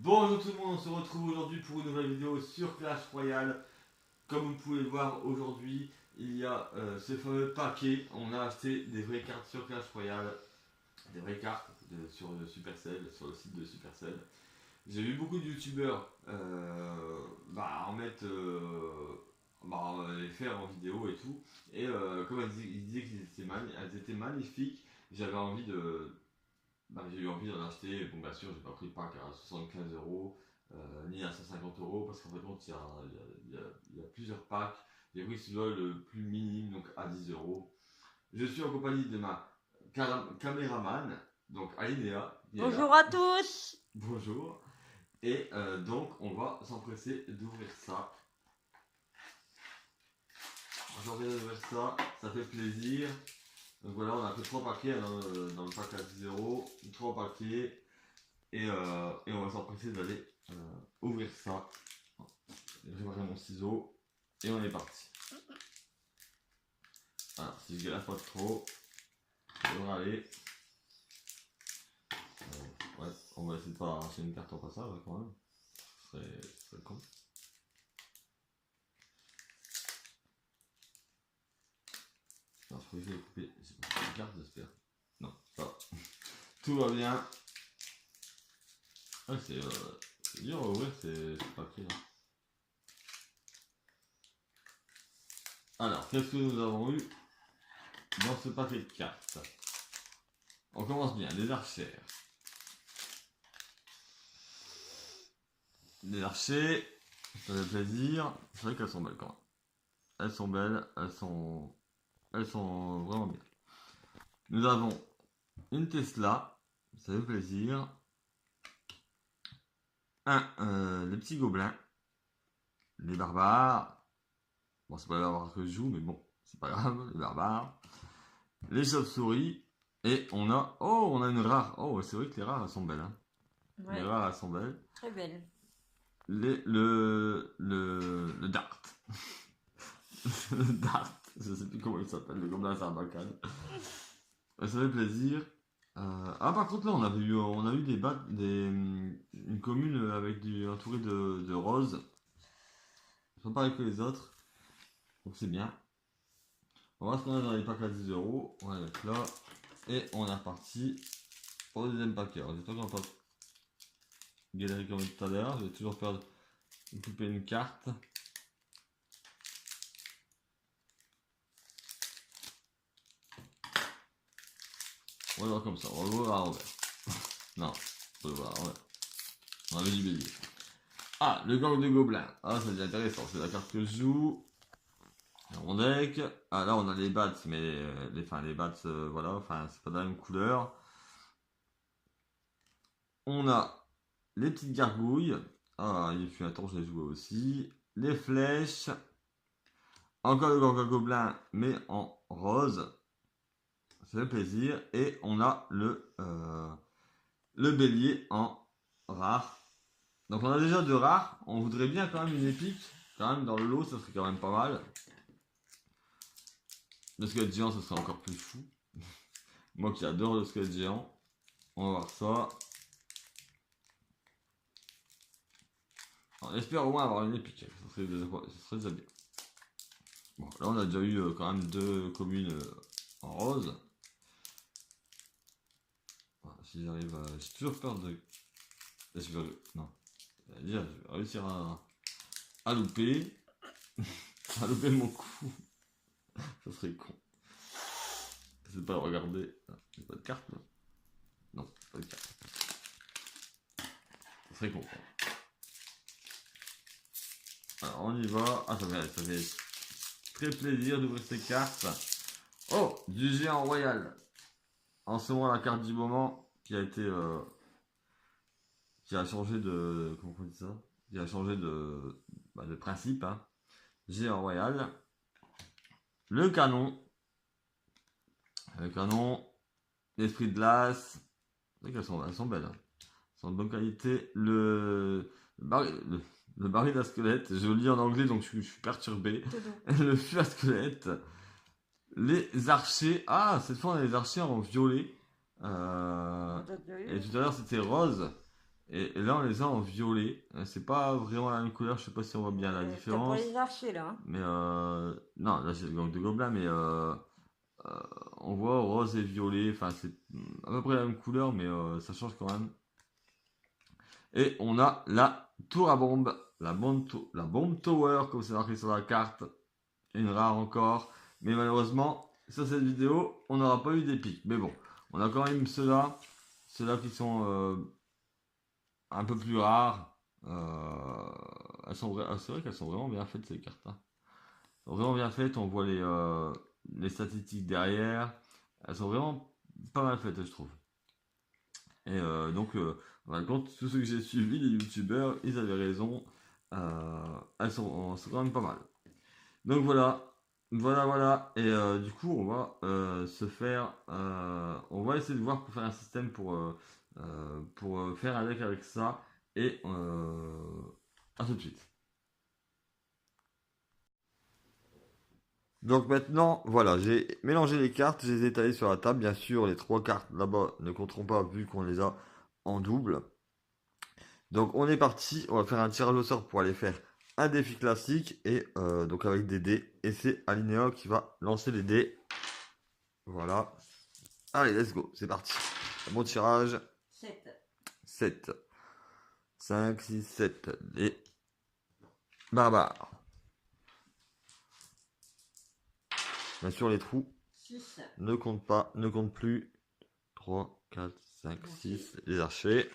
Bonjour tout le monde, on se retrouve aujourd'hui pour une nouvelle vidéo sur Clash Royale. Comme vous pouvez le voir aujourd'hui, il y a ce fameux paquet. On a acheté des vraies cartes sur Clash Royale, des vraies cartes sur Supercell, sur le site de Supercell. J'ai vu beaucoup de youtubeurs en mettre, les faire en vidéo et tout. Et comme ils disaient qu'elles étaient magnifiques, j'avais envie j'ai eu envie d'en acheter. Bon, bien sûr, j'ai pas pris le pack à 75 € ni à 150 € parce qu'en fait, il y a plusieurs packs. J'ai pris celui-là le plus minime, donc à 10 €. Je suis en compagnie de ma caméraman, donc Alinéa. Bonjour à tous. Bonjour. Et donc, on va s'empresser d'ouvrir ça. J'en viens d'ouvrir ça, ça fait plaisir. Donc voilà, on a fait 3 paquets dans le pack à 10 €, 3 paquets, et on va s'empresser d'aller ouvrir ça. J'ai pris mon ciseau, et on est parti. Voilà, si je galère pas trop, ça devrait aller. Ouais, on va essayer de pas arracher une carte en passage quand même, ce serait con. Alors, je crois que je vais couper une carte, j'espère. Non, ça va. Tout va bien. Ouais, c'est dur à ouvrir ces paquets là. Alors, qu'est-ce que nous avons eu dans ce paquet de cartes? On commence bien, des archères. Des archers, ça fait plaisir. C'est vrai qu'elles sont belles quand même. Elles sont belles, elles sont vraiment bien. Nous avons une Tesla, ça fait plaisir. Les petits gobelins. Les barbares. Bon, c'est pas les barbares que je joue, mais bon, c'est pas grave, les barbares. Les chauves-souris. Et on a une rare. Oh, c'est vrai que les rares, elles sont belles. Hein. Ouais. Les rares, elles sont belles. Très belle. Le dart. Le dart. Je sais plus comment il s'appelle. Le gobelin sarbacane. Ça fait plaisir. Par contre, là, on a eu une commune avec entourée de roses. Pas pareil que les autres. Donc c'est bien. On va voir ce qu'on a dans les packs à 10 €. On va mettre là. Et on est reparti au deuxième paquet. Alors, j'espère qu'on va pas galérer comme tout à l'heure. Je vais toujours faire couper une carte. On va le voir comme ça. On va le voir à l'envers. Non, on va le voir à l'envers. On avait du bélier. Ah, le gang de gobelins. Ah, ça devient intéressant. C'est la carte que je joue. Mon deck. Ah, là, on a les bats, mais les bats, voilà. Enfin, c'est pas de la même couleur. On a les petites gargouilles. Ah, il fut un temps, je l'ai joué aussi. Les flèches. Encore le gang de gobelins, mais en rose. Ça fait plaisir. Et on a le bélier en rare. Donc on a déjà 2 rares. On voudrait bien quand même une épique. Quand même dans le lot, ça serait quand même pas mal. Le squelette géant, ce serait encore plus fou. Moi qui adore le squelette géant. On va voir ça. Alors, j'espère au moins avoir une épique. Ça serait déjà bien. Bon, là on a déjà eu quand même 2 communes en rose. Voilà, si j'arrive à... J'ai toujours peur de... Non. Déjà, je vais réussir à louper. À louper mon coup. Ça serait con. C'est pas regarder. Il n'y a pas de carte là. Non, pas de carte. Ça serait con. Alors on y va. Ah, ça fait très plaisir d'ouvrir ces cartes. Oh, du géant royal. En ce moment, la carte du moment qui a été. Qui a changé de. Comment on dit ça? Qui a changé de principe. Hein. Géant royal. Le canon. L'esprit de glace. C'est vrai qu'elles sont belles. Hein. Elles sont de bonne qualité. Le baril à squelette. Je le lis en anglais donc je suis perturbé. Le fût à squelette. Les archers. Ah, cette fois on a les archers en violet. Et tout à l'heure c'était rose. Et là, on les a en violet. C'est pas vraiment la même couleur, je sais pas si on voit bien la T'as pas différence. les archers là. Hein. Mais non, là c'est le gang de gobelins, mais euh, on voit rose et violet. Enfin, c'est à peu près la même couleur, mais ça change quand même. Et on a la tour à bombe, la bombe tower, comme c'est marqué sur la carte. Une rare encore. Mais malheureusement, sur cette vidéo, on n'aura pas eu d'épique. Mais bon, on a quand même ceux-là. Ceux-là qui sont un peu plus rares. C'est vrai qu'elles sont vraiment bien faites ces cartes. Hein. Elles sont vraiment bien faites. On voit les statistiques derrière. Elles sont vraiment pas mal faites, je trouve. Et donc, en fin de compte, tous ceux que j'ai suivis, les youtubeurs, ils avaient raison. Elles sont quand même pas mal. Donc voilà, voilà. Et du coup, on va on va essayer de voir pour faire un système pour faire un deck avec ça. Et à tout de suite. Donc maintenant, voilà, j'ai mélangé les cartes, je les ai étalées sur la table. Bien sûr, les 3 cartes là-bas ne compteront pas vu qu'on les a en double. Donc on est parti, on va faire un tirage au sort pour aller faire un défi classique et donc avec des dés. Et c'est Alinéa qui va lancer les dés. Voilà. Allez, let's go, c'est parti. Bon tirage. 7. 7. 5, 6, 7. Les barbares. Bien sûr, les trous 6. ne comptent pas, ne comptent plus. 3, 4, 5, 6. Les archers.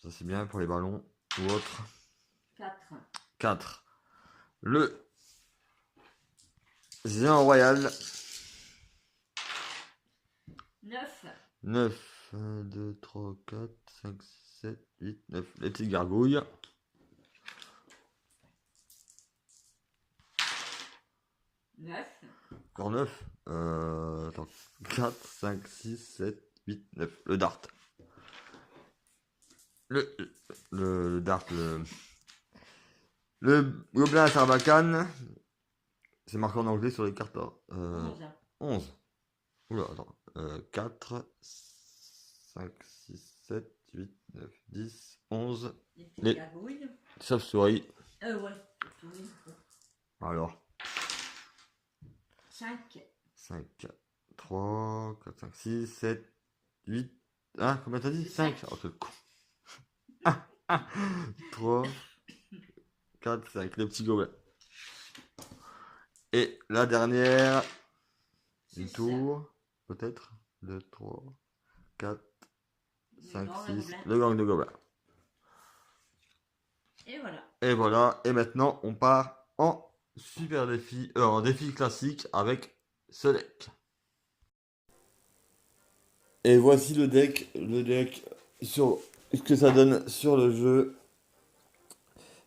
Ça, c'est bien pour les ballons ou autres. 4. 4. Le géant royal. 9. 9. 1, 2, 3, 4, 5, 6, 7, 8, 9. Les petites gargouilles. 9. Encore 9. Attends. 4, 5, 6, 7, 8, 9. Le dart. Le, le dart. Le gobelin à Sarbacane. C'est marqué en anglais sur les cartes. 11. 11. Oula, attends. 4, 5, 6, 7, 8, 9, 10, 11. Les petites Les gargouilles. chauves-souris. Ouais. Alors. 5. 5, 3, 4, 5, 6, 7, 8. Ah, combien t'as dit? 5. Oh, quel con. 3, 4, 5. Les petits gobelins. Et la dernière. Du tour. Peut-être. 2, 3, 4, 5, 6. Le gang de gobelins. Et voilà. Et voilà. Et maintenant, on part en super défi. En défi classique avec ce deck. Et voici le deck. Le deck sur ce que ça donne sur le jeu.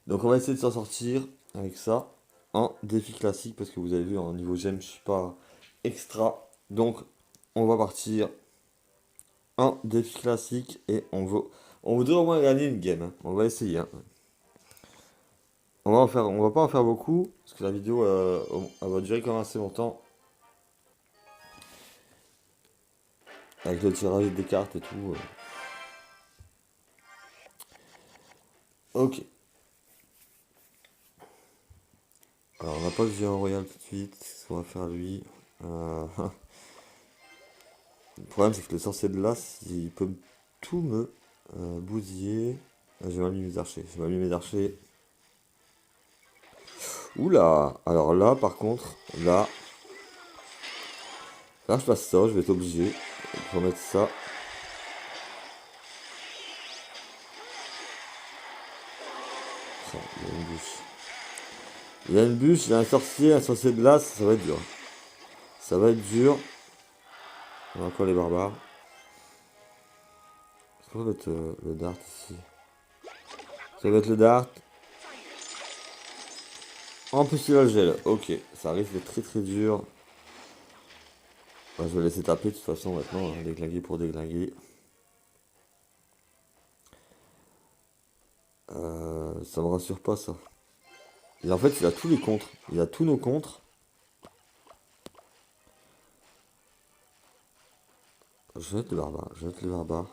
Donc on va essayer de s'en sortir avec ça en défi classique parce que vous avez vu en niveau gemme je suis pas extra. Donc on va partir en défi classique et on voudrait au moins gagner une game. Hein. On va essayer. Hein. On va pas en faire beaucoup parce que la vidéo elle va durer quand même assez longtemps avec le tirage des cartes et tout. Ok. Alors on n'a pas le géant royal tout de suite. Ce qu'on va faire lui. Le problème, c'est que le sorcier de l'As, il peut tout me bousiller. J'ai mal mis mes archers. J'ai mal mis mes archers. Oula! Alors là, par contre, là, je passe ça. Je vais être obligé de remettre ça. Ça, il y a une bûche. Il y a une bûche, il y a un sorcier de l'As. Ça va être dur. Ça va être dur. On a encore les barbares. Est-ce qu'on va mettre le dart ici? Ça va être le dart. En plus, il a le gel. Ok, ça risque d'être très très dur. Bah, je vais laisser taper de toute façon maintenant, hein, déglinguer pour déglinguer. Ça me rassure pas ça. Et en fait, il a tous les contres. Il a tous nos contres. Je vais mettre le barbare. Je vais mettre le barbare.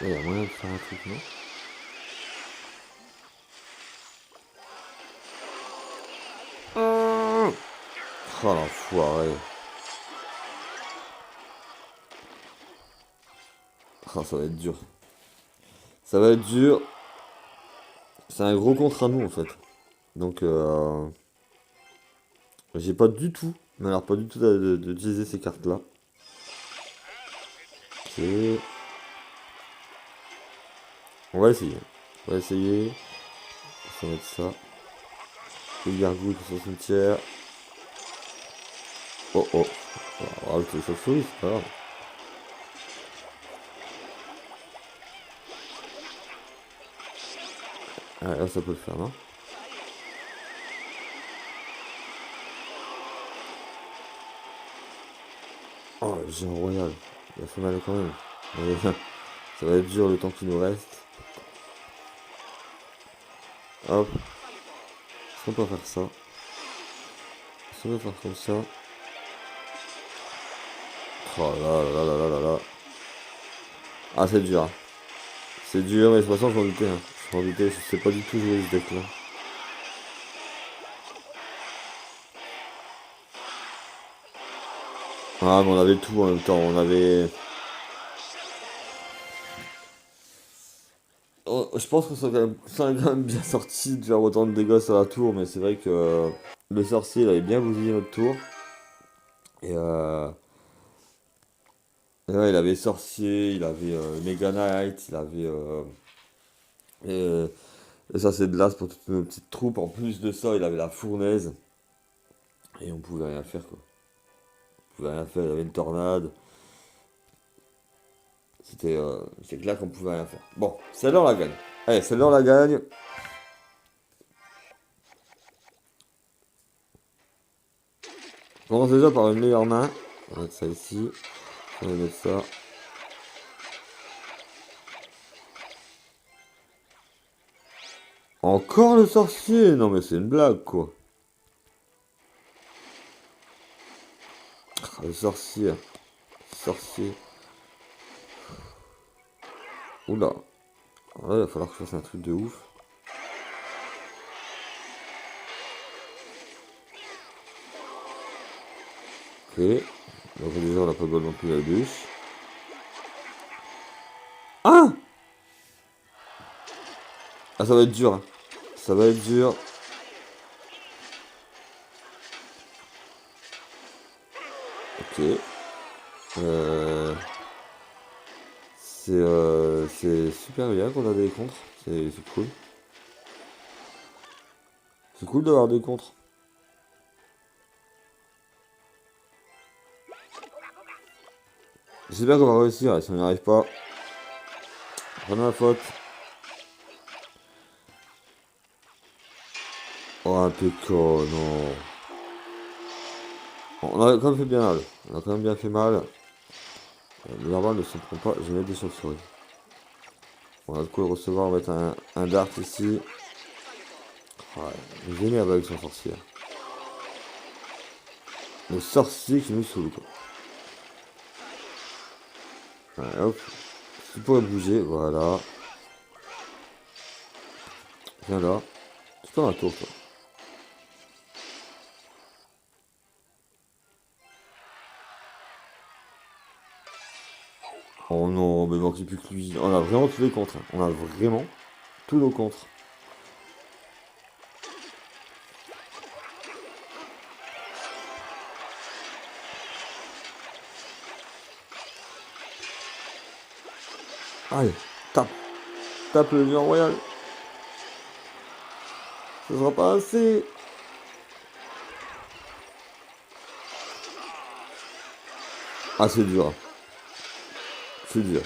Il y a moyen de faire un truc, non? Oh l'enfoiré. Ah, ça va être dur. Ça va être dur. C'est un gros contre à nous en fait. Donc j'ai pas du tout, mais alors pas du tout d'utiliser ces cartes là. Ok. On va essayer. On va essayer. On va mettre ça. Les gargouilles pour son cimetière. Oh oh. On va rajouter les chauves-souris, c'est pas grave. Ah, là ça peut le faire, non? Oh, le géant royal. Il a fait mal quand même. Mais, ça va être dur le temps qu'il nous reste. Hop. Est-ce qu'on peut faire ça? Est-ce qu'on peut faire comme ça? Oh là là là là là là. Ah, c'est dur. C'est dur, mais de toute façon, je m'en doutais. Hein. Je m'en doutais, je sais pas du tout jouer ce deck là. Ah, mais on avait tout en même temps. On avait. Oh, je pense qu'on s'en est quand même bien sorti de faire autant de dégâts sur la tour, mais c'est vrai que le sorcier il avait bien bousillé notre tour. Et ouais, il avait sorcier, il avait Mega Knight, il avait. Et, et ça, c'est de l'as pour toutes nos petites troupes. En plus de ça, il avait la fournaise. Et on pouvait rien faire quoi. On pouvait rien faire, il y avait une tornade. C'est clair qu'on pouvait rien faire. Bon, celle-là on la gagne. Allez, celle-là on la gagne. On commence déjà par une meilleure main. On va mettre ça ici. On va mettre ça. Encore le sorcier? Non mais c'est une blague quoi. Ah, le sorcier. Sorcier. Oula. Ah, là, il va falloir que je fasse un truc de ouf. Ok. Donc déjà on n'a pas besoin non plus la bûche. Ah! Ah ça va être dur. Hein. Ça va être dur. Ok. C'est super bien qu'on a des contres. C'est cool. C'est cool d'avoir des contres. J'espère qu'on va réussir. Et si on n'y arrive pas, pas de ma faute. Oh un péco, non. On a quand même fait bien mal. On a quand même bien fait mal. Le normal ne se prend pas. Je vais mettre des chauves-souris. On a de quoi le recevoir. On va mettre un dart ici. Ouais, il est énervé avec son sorcier. Le sorcier qui nous saoule quoi. Ouais, hop. Tu pourrais bouger, voilà. Viens là. Tu prends un tour toi. Oh non, mais il manquait plus que lui. On a vraiment tous les contres. Hein. On a vraiment tous nos contres. Allez, tape. Tape le géant royal. Ce sera pas assez. Ah, c'est dur. Hein. C'est dur.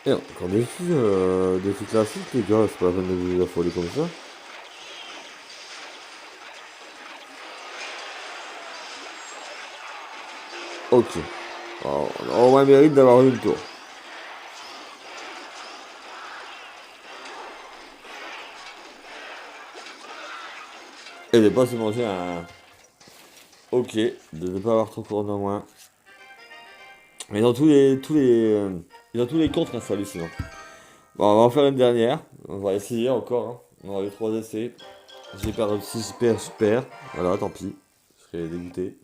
Et encore des filles classiques, les gars. C'est pas la peine de vous affoler comme ça. Ok. Alors, on a au moins mérite d'avoir eu le tour. Et de pas se manger un... Ok, de ne pas avoir trop court en moins. Mais dans tous les contres, hein, c'est hallucinant. Bon, on va en faire une dernière. On va essayer encore. Hein. On a eu 3 essais. J'ai perdu si je perds. Voilà, tant pis. Je serais dégoûté.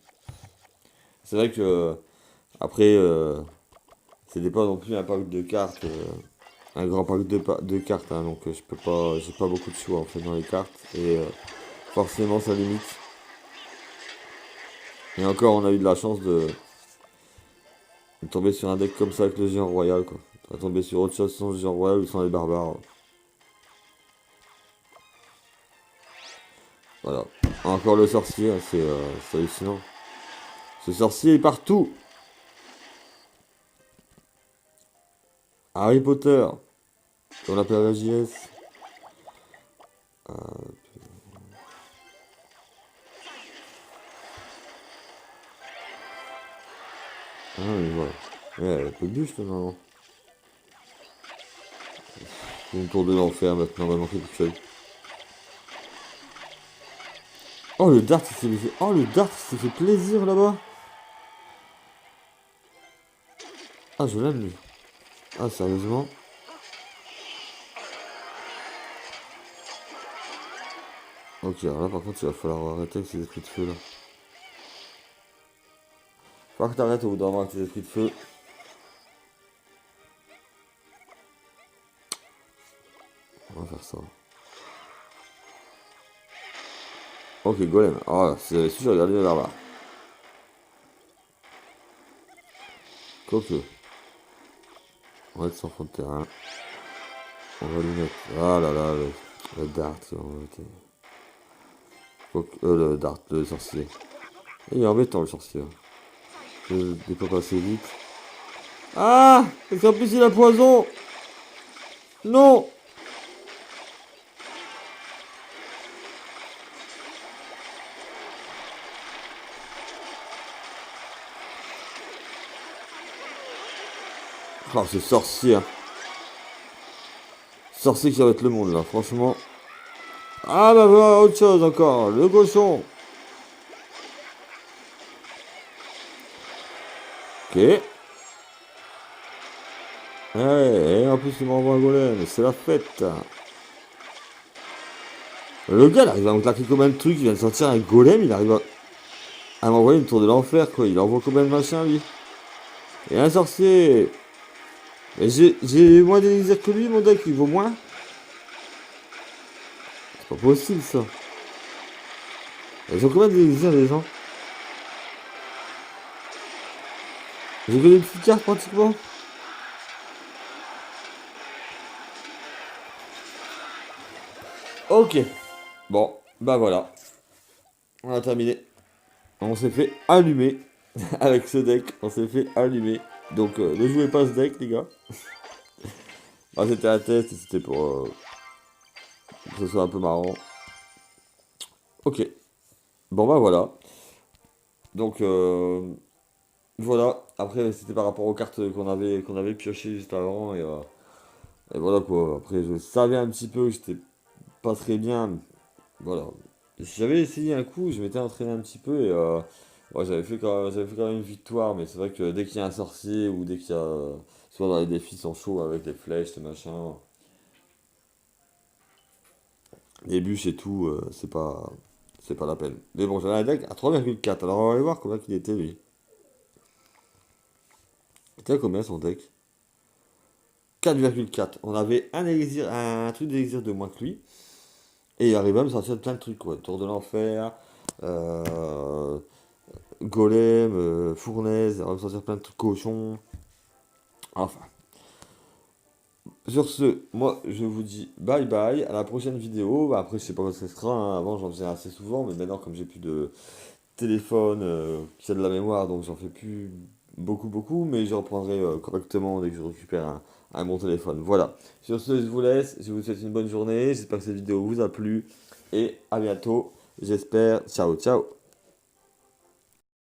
C'est vrai que après, c'était pas non plus un pack de cartes, un grand pack de cartes, hein, donc je peux pas, j'ai pas beaucoup de choix en fait dans les cartes et forcément ça limite. Et encore, on a eu de la chance de tomber sur un deck comme ça avec le géant royal quoi. On va tomber sur autre chose sans le géant royal ou sans les barbares. Voilà. Encore le sorcier, hein, c'est hallucinant. Ce sorcier est partout. Harry Potter, on l'appelle la JS. Ah mais voilà. Ouais, un peu de buste normalement. Une tour de l'enfer maintenant, on va manquer toute seule. Oh le dart, il s'est fait... Oh le dart, il s'est fait plaisir là-bas. Ah je l'aime lui. Ah sérieusement. Ok, alors là par contre il va falloir arrêter avec ces esprits de feu là. Faut que t'arrêtes au bout d'un moment avec tes esprits de feu. On va faire ça. Ok, golem. Ah, c'est si j'ai regardé le barbare. Quoique. On va être sans fond de terrain. On va lui mettre. Ah là là, le dart. On va mettre... le dart, le sorcier. Et il est embêtant le sorcier. Je ne peux pas passer vite. Ah! Parce qu'en plus il a poison! Non! Oh, c'est sorcier. Hein. Sorcier qui va être le monde là, franchement. Ah bah voilà, autre chose encore. Le cochon. Ok. Ouais, et en plus il m'envoie un golem, c'est la fête. Le gars, il arrive à me claquer combien de trucs, il vient de sortir un golem, il arrive à m'envoyer une tour de l'enfer quoi. Il envoie combien de machins lui? Et un sorcier. Et j'ai moins d'élixirs que lui, mon deck, il vaut moins. C'est pas possible ça. Ils ont combien d'élixirs les gens? J'ai que des petites cartes pratiquement. Ok. Bon, bah voilà. On a terminé. On s'est fait allumer avec ce deck. On s'est fait allumer. Donc ne jouez pas ce deck les gars. Ah, c'était un test et c'était pour que ce soit un peu marrant. Ok. Bon bah voilà. Donc voilà. Après c'était par rapport aux cartes qu'on avait piochées juste avant et voilà quoi. Après je savais un petit peu que j'étais pas très bien. Voilà. J'avais essayé un coup, je m'étais entraîné un petit peu et ouais, j'avais fait quand même une victoire, mais c'est vrai que dès qu'il y a un sorcier ou dès qu'il y a soit dans les défis sont chauds avec les flèches, les machins, les bûches et tout, c'est pas la peine. Mais bon, j'avais un deck à 3,4, alors on va aller voir combien il était lui. Il était à combien son deck? 4,4. On avait un truc d'élixir de moins que lui. Et il arrivait à me sortir plein de trucs, quoi. Tour de l'enfer, euh, golem, fournaise, il arrive à me sortir plein de trucs cochons. Enfin. Sur ce, moi je vous dis bye bye, à la prochaine vidéo. Bah, après, je sais pas quand ça sera, hein. Avant j'en faisais assez souvent, mais maintenant, comme j'ai plus de téléphone qui a de la mémoire, donc j'en fais plus beaucoup, mais je reprendrai correctement dès que je récupère un bon téléphone. Voilà. Sur ce, je vous laisse, je vous souhaite une bonne journée, j'espère que cette vidéo vous a plu, et à bientôt, j'espère. Ciao, ciao.